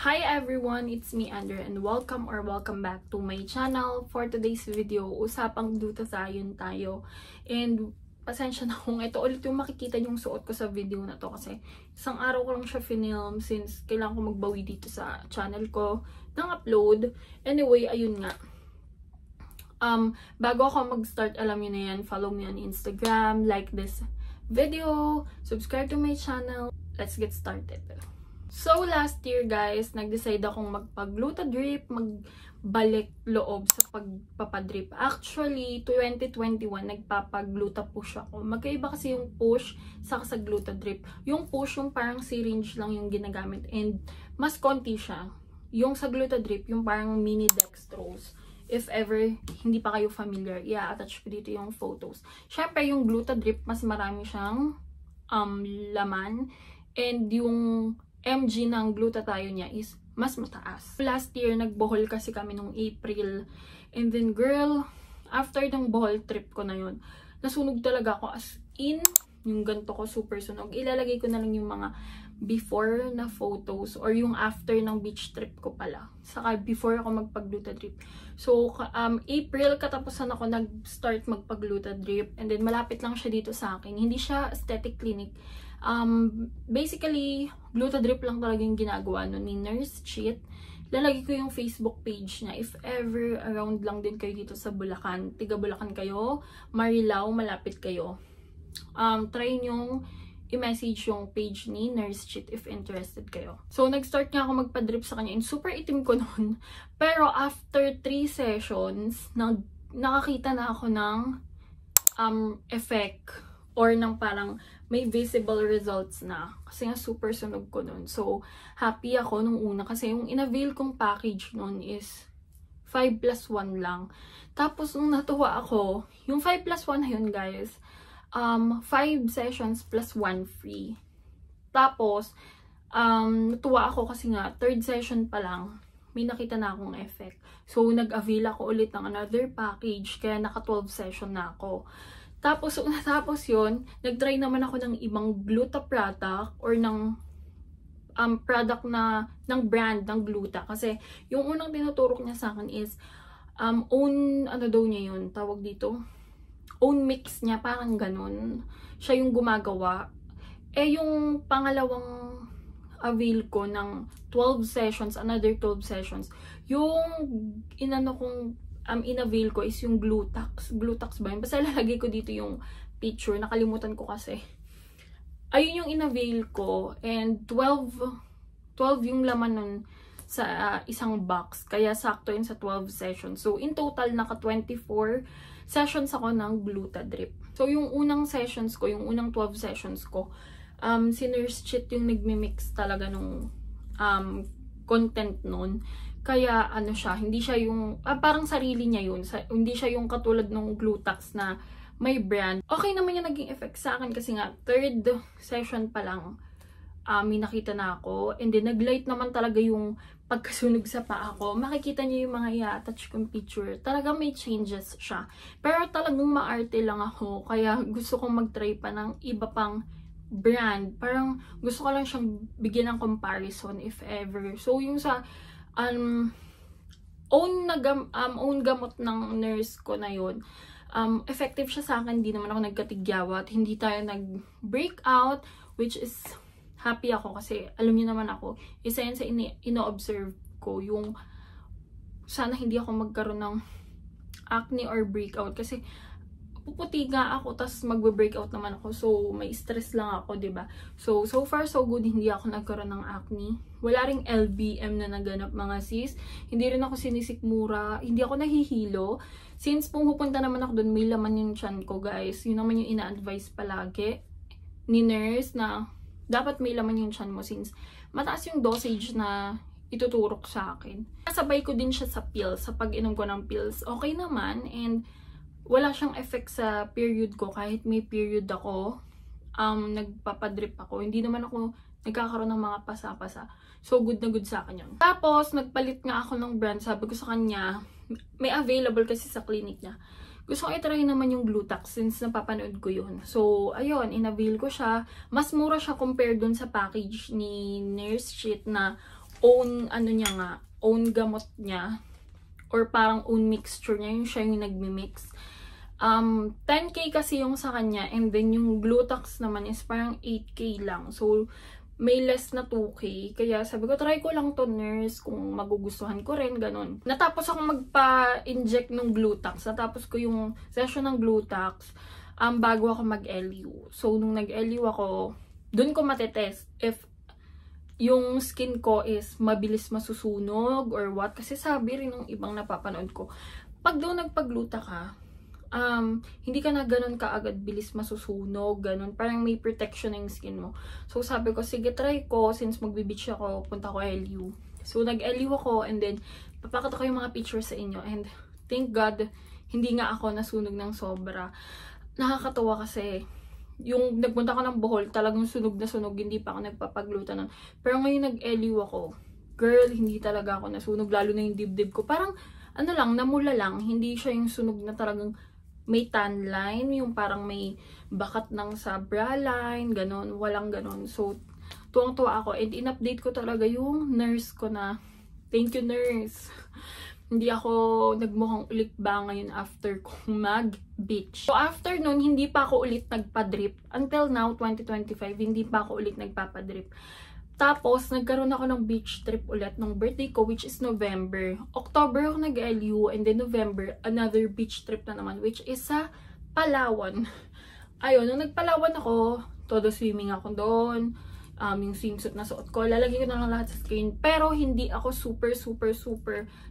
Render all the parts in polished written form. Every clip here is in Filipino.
Hi everyone, it's me Andrea and welcome back to my channel. For today's video, usapang glutathione tayo. And pasensya na kung ito ulit yung makikita yung suot ko sa video na to kasi isang araw ko lang siya film since kailangan ko magbawi dito sa channel ko ng upload. Anyway, ayun nga. Bago ako mag-start, alam niyo na yan, follow me on Instagram, like this video, subscribe to my channel. Let's get started. So, last year guys, nag-decide akong magpag-Glutadrip, magbalik loob sa pagpapadrip. Actually, 2021, nagpapag-gluta push ako. Magkaiba kasi yung push sa Glutadrip. Yung push, yung parang syringe lang yung ginagamit and mas konti siya. Yung sa Glutadrip, yung parang mini dextrose. If ever hindi pa kayo familiar, i-attach ko dito yung photos. Syempre, yung Glutadrip, mas marami siyang laman and yung mg ng glutathione niya is mas mataas. Last year, nagbohol kasi kami nung April. And then, girl, after ng bohol trip ko na yun, nasunog talaga ako as in, yung ganito ko, super sunog. Ilalagay ko na lang yung mga before na photos or yung after ng beach trip ko pala. Saka before ako magpag-Glutadrip. So, April, katapusan ako nag-start magpag-Glutadrip. And then, malapit lang siya dito sa akin. Hindi siya aesthetic clinic. Basically, Glutadrip lang talaga yung ginagawa nun ni Nurse Cheat. Lalagay ko yung Facebook page niya. If ever around lang din kayo dito sa Bulacan, tiga Bulacan kayo, Marilao, malapit kayo. Try nyong i-message yung page ni Nurse Cheat if interested kayo. So, nag-start nga ako magpa-drip sa kanya and super itim ko nun. Pero after 3 sessions, nakakita na ako ng effect or ng parang may visible results na. Kasi nga super sunog ko nun. So, happy ako nung una. Kasi yung in-avail kong package nun is 5+1 lang. Tapos, nung natuwa ako, yung 5+1 na yun, guys, 5 sessions plus 1 free. Tapos, natuwa ako kasi nga, 3rd session pa lang, may nakita na akong effect. So, nag-avail ako ulit ng another package, kaya naka 12 session na ako. Tapos, natapos yun, nag-try naman ako ng ibang gluta product or ng product na, ng brand ng gluta. Kasi, yung unang tinuturok niya sa akin is, own, ano daw niya yun, tawag dito, own mix niya, parang ganun. Siya yung gumagawa. Eh, yung pangalawang avail ko ng 12 sessions, another 12 sessions, yung inano kong in-avail ko is yung Glutax. Glutax ba yun? Basta lalagay ko dito yung picture. Nakalimutan ko kasi. Ayun yung in-avail ko. And 12 yung laman nun sa isang box. Kaya sakto yun sa 12 sessions. So, in total, naka 24 sessions ako ng Glutadrip. So, yung unang sessions ko, yung unang 12 sessions ko, si Nurse Cheat yung nagmi-mix talaga nung content nun. Kaya, ano siya, hindi siya yung, parang sarili niya yun. Hindi siya yung katulad ng Glutax na may brand. Okay naman yung naging effect sa akin kasi nga, 3rd session pa lang, may nakita na ako. And then, nag-light naman talaga yung pagkasunog sa paa ko. Makikita niyo yung mga i-attach kong picture. Talaga may changes siya. Pero talagang maarte lang ako. Kaya gusto kong mag-try pa ng iba pang brand. Parang gusto ko lang siyang bigyan ng comparison if ever. So, yung sa own gamot ng nurse ko na yun, effective siya sa akin. Hindi naman ako nagkatigyawat. Hindi tayo nag-breakout, which is happy ako kasi alam niyo naman ako, isa yan sa ino-observe ko, yung sana hindi ako magkaroon ng acne or breakout kasi puputi nga ako tas magbe-breakout naman ako, so may stress lang ako, 'di ba? So far so good, hindi ako nagkaroon ng acne. Wala ring LBM na naganap, mga sis. Hindi rin ako sinisikmura, hindi ako nahihilo. Since pupunta naman ako doon, may laman yung tiyan ko, guys. Yun naman yung ina-advise palagi ni nurse na dapat may laman yung tiyan mo since mataas yung dosage na ituturok sa akin. Kasabay ko din siya sa pills, sa pag-inom ko ng pills. Okay naman, and wala siyang effect sa period ko kahit may period ako. Nagpapadrip ako. Hindi naman ako nagkakaroon ng mga pasa-pasa. So, good na good sa akin yun. Tapos, nagpalit nga ako ng brand. Sabi ko sa kanya, may available kasi sa clinic niya. Gusto ko i-try naman yung Glutax since napapanood ko yun. So, ayun, in-avail ko siya. Mas mura siya compared dun sa package ni Nurse Cheat na own, ano niya nga, own gamot niya, or parang own mixture niya, yung siya yung nagmi-mix. 10K kasi yung sa kanya, and then yung Glutax naman is parang 8K lang. So, may less na 2K. Kaya sabi ko, try ko lang to, nurse, kung magugustuhan ko rin, ganun. Natapos ako magpa-inject ng Glutax. Natapos ko yung session ng Glutax bago ako mag-LU. So, nung nag-LU ako, dun ko matetest if yung skin ko is mabilis masusunog or what. Kasi sabi rin ng ibang napapanood ko, pag daw nagpagluta ka, hindi ka na ganun kaagad bilis masusunog, ganun. Parang may protection na yung skin mo. So, sabi ko, sige, try ko. Since magbe-beach ako, punta ko LU. So, nag-LU ako, and then, papakita ko yung mga pictures sa inyo. And, thank God, hindi nga ako nasunog ng sobra. Nakakatawa kasi, yung nagpunta ko ng Bohol, talagang sunog na sunog, hindi pa ako nagpapagluta nun. Pero ngayon nag-LU ako, girl, hindi talaga ako nasunog, lalo na yung dibdib ko. Parang, ano lang, namula lang, hindi siya yung sunog na talagang may tan line, yung parang may bakat ng sa bra line, ganon, walang ganon. So, tuwang-tuwa ako, and in-update ko talaga yung nurse ko na, thank you nurse. Hindi ako nagmukhang ulit ba ngayon after kong mag-beach. So, after nun, hindi pa ako ulit nagpa-drip. Until now, 2025, hindi pa ako ulit nagpapadrip. Tapos, nagkaroon ako ng beach trip ulit ng birthday ko, which is November. October ako nag-LU, and then November, another beach trip na naman, which is sa Palawan. Ayun, nung nagpalawan ako, todo swimming ako doon. Yung swimsuit na suot ko, lalagay ko na lang lahat sa screen. Pero, hindi ako super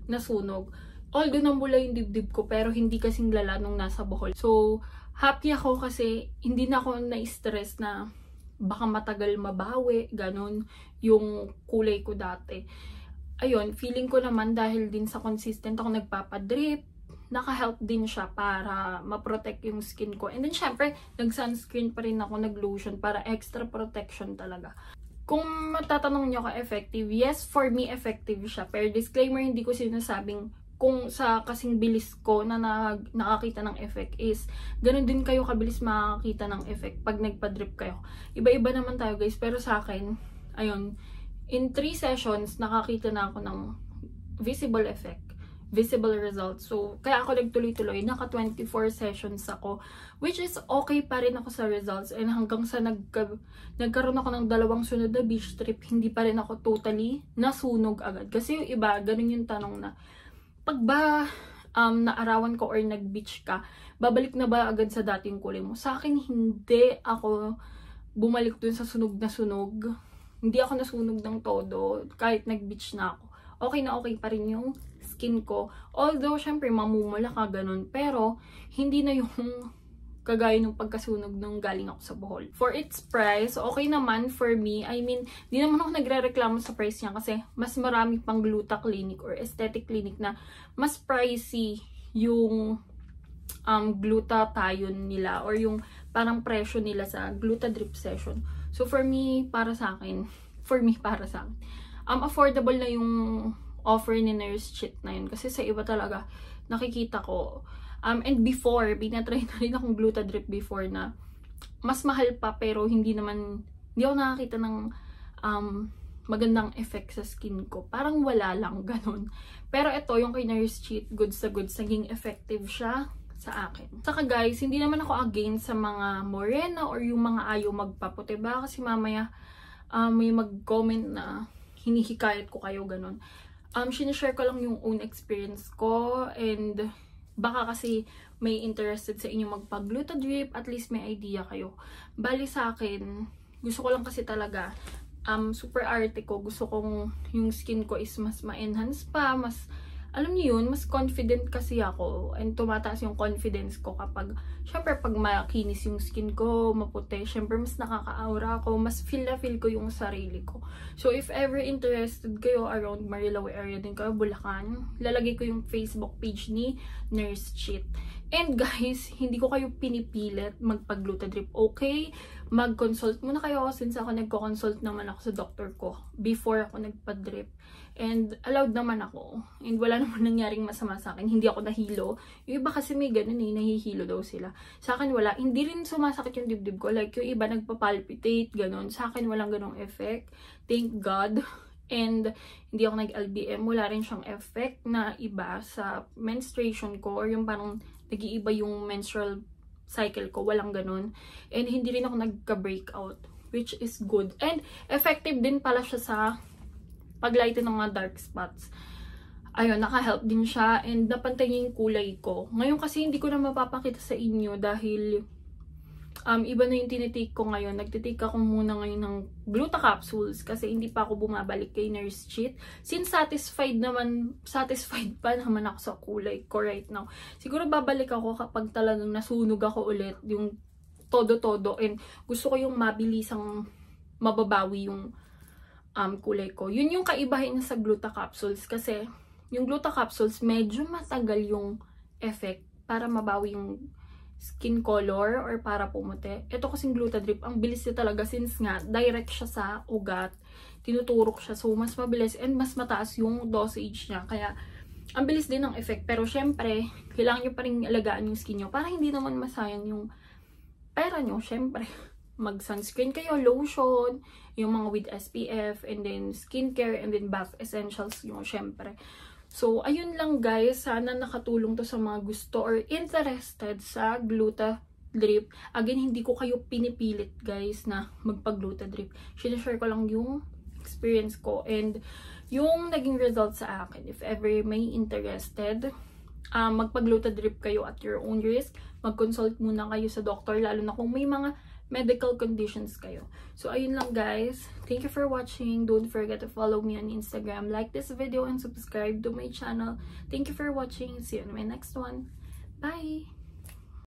nasunog. Although, namula yung dibdib ko, pero hindi kasing lala nung nasa Bohol. So, happy ako kasi hindi na ako na-stress na baka matagal mabawi, ganun, yung kulay ko dati. Ayun, feeling ko naman dahil din sa consistent ako nagpapadrip, naka-help din siya para ma-protect yung skin ko. And then, syempre, nag-sunscreen pa rin ako, nag-lotion para extra protection talaga. Kung matatanong nyo ka effective, yes, for me, effective siya. Pero disclaimer, hindi ko sinasabing kung sa kasing bilis ko na nakakita ng effect is, ganun din kayo kabilis makakita ng effect pag nagpa-drip kayo. Iba-iba naman tayo guys, pero sa akin, ayun, in 3 sessions, nakakita na ako ng visible effect, visible results. So, kaya ako nagtuloy-tuloy, naka 24 sessions ako, which is okay pa rin ako sa results. And hanggang sa nagkaroon ako ng 2 sunod na beach trip, hindi pa rin ako totally nasunog agad. Kasi yung iba, ganun yung tanong na, pag ba naarawan ko or nag-beach ka, babalik na ba agad sa dating kulay mo? Sa akin, hindi ako bumalik dun sa sunog na sunog. Hindi ako nasunog ng todo, kahit nag-beach na ako. Okay na okay pa rin yung skin ko. Although, syempre, mamumula ka ganun. Pero, hindi na yung kagaya ng pagkasunog nung galing ako sa Bohol. For its price, okay naman for me. I mean, di naman ako nagre-reklamo sa price niya kasi mas marami pang Gluta Clinic or Aesthetic Clinic na mas pricey yung glutathione nila or yung parang presyo nila sa Gluta Drip Session. So, for me, para sa akin, affordable na yung offer ni Nurse Cheat na yun. Kasi sa iba talaga, nakikita ko, and before, binatry na rin akong Gluta Drip before na mas mahal pa pero hindi ako nakakita ng magandang effect sa skin ko. Parang wala lang, ganun. Pero ito, yung kay Nurse Cheat, goods sa goods, naging effective siya sa akin. Saka guys, hindi naman ako against sa mga morena or yung mga ayaw magpaputi ba? Kasi mamaya may mag-comment na hinihikayat ko kayo, ganun. Sinishare ko lang yung own experience ko and baka kasi may interested sa inyo magpag-Gluta Drip, at least may idea kayo. Bali sa akin, gusto ko lang kasi talaga, super arte ko, gusto kong yung skin ko is mas ma-enhance pa, mas, alam niyo yun, mas confident kasi ako, and tumataas yung confidence ko kapag, syempre pag makinis yung skin ko, maputi, syempre mas nakaka-aura ako, mas feel na feel ko yung sarili ko. So if ever interested kayo around Marilao area din kayo, Bulacan, lalagay ko yung Facebook page ni Nurse Cheat. And guys, hindi ko kayo pinipilit magpag-Gluta Drip, okay? Mag-consult muna kayo since ako nagko-consult naman ako sa doctor ko before ako nagpa-drip. And allowed naman ako. And wala naman nangyaring masama sa akin. Hindi ako nahilo. Yung iba kasi may ganun eh, nahihilo daw sila. Sa akin wala. Hindi rin sumasakit yung dibdib ko. Like yung iba nagpapalpitate, ganun. Sa akin walang ganung effect. Thank God. And hindi ako nag-LBM. Wala rin siyang effect na iba sa menstruation ko or yung parang nag-iiba yung menstrual cycle ko. Walang ganun. And hindi rin ako nagka-breakout, which is good. And effective din pala siya sa paglighten ng mga dark spots. Ayun, naka-help din siya. And napantay niya yung kulay ko. Ngayon kasi hindi ko na mapapakita sa inyo dahil iba na yung tinitake ko ngayon. Nagtitake ako muna ngayon ng Gluta capsules kasi hindi pa ako bumabalik kay Nurse Cheat. Since satisfied pa naman ako sa kulay ko right now. Siguro babalik ako kapag talagang nasunog ako ulit yung todo-todo. And gusto ko yung mabilisang mababawi yung kulay ko. Yun yung kaibahin sa Gluta capsules kasi yung Gluta capsules medyo matagal yung effect para mabawi yung skin color or para pumuti. Ito kasing Glutadrip, ang bilis niya talaga since nga direct siya sa ugat. Tinuturok siya. So, mas mabilis and mas mataas yung dosage niya. Kaya, ang bilis din ng effect. Pero, syempre, kailangan nyo pa rin alagaan yung skin nyo para hindi naman masayang yung pera nyo. Syempre, mag-sunscreen kayo, lotion, yung mga with SPF, and then skincare, and then bath essentials nyo, syempre. So, ayun lang guys. Sana nakatulong to sa mga gusto or interested sa Glutadrip. Again, hindi ko kayo pinipilit guys na magpag-Glutadrip. Sinashare ko lang yung experience ko and yung naging result sa akin. If ever may interested, magpag-Glutadrip kayo at your own risk. Mag-consult muna kayo sa doctor, lalo na kung may mga medical conditions kayo. So, ayun lang guys. Thank you for watching. Don't forget to follow me on Instagram. Like this video and subscribe to my channel. Thank you for watching. See you in my next one. Bye!